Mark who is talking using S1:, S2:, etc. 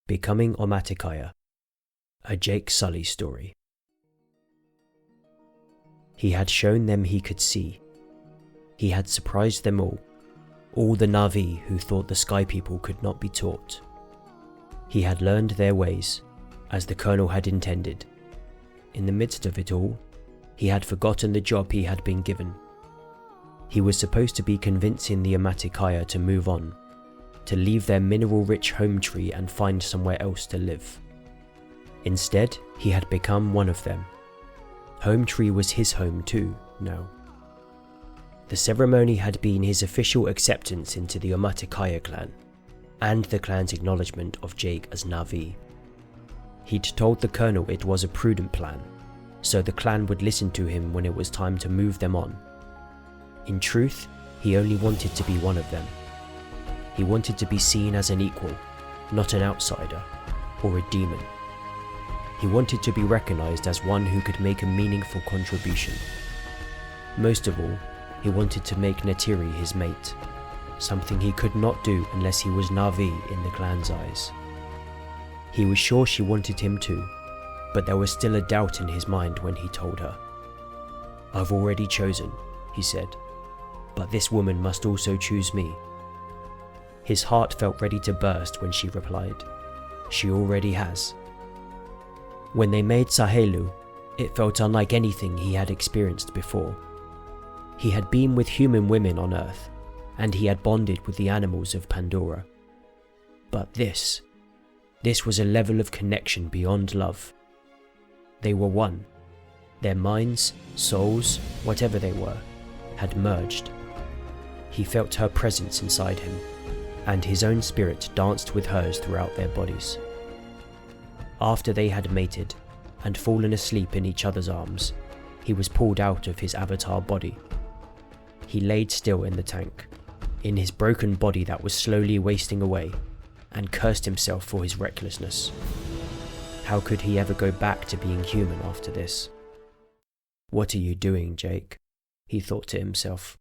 S1: Becoming Omatikaya, a Jake Sully story. He had shown them he could see. He had surprised them all the Na'vi who thought the Sky People could not be taught. He had learned their ways, as the Colonel had intended. In the midst of it all, he had forgotten the job he had been given. He was supposed to be convincing the Omatikaya to move on, to leave their mineral-rich home tree and find somewhere else to live. Instead, he had become one of them. Home tree was his home too, now. The ceremony had been his official acceptance into the Omatikaya clan, and the clan's acknowledgement of Jake as Na'vi. He'd told the Colonel it was a prudent plan, so the clan would listen to him when it was time to move them on. In truth, he only wanted to be one of them. He wanted to be seen as an equal, not an outsider, or a demon. He wanted to be recognized as one who could make a meaningful contribution. Most of all, he wanted to make Neytiri his mate, something he could not do unless he was Na'vi in the clan's eyes. He was sure she wanted him too, but there was still a doubt in his mind when he told her. "I've already chosen," he said, "but this woman must also choose me." His heart felt ready to burst when she replied, "She already has." When they made Sahelu, it felt unlike anything he had experienced before. He had been with human women on Earth, and he had bonded with the animals of Pandora. But this was a level of connection beyond love. They were one. Their minds, souls, whatever they were, had merged. He felt her presence inside him, and his own spirit danced with hers throughout their bodies. After they had mated and fallen asleep in each other's arms, he was pulled out of his avatar body. He laid still in the tank, in his broken body that was slowly wasting away, and cursed himself for his recklessness. How could he ever go back to being human after this? "What are you doing, Jake?" he thought to himself.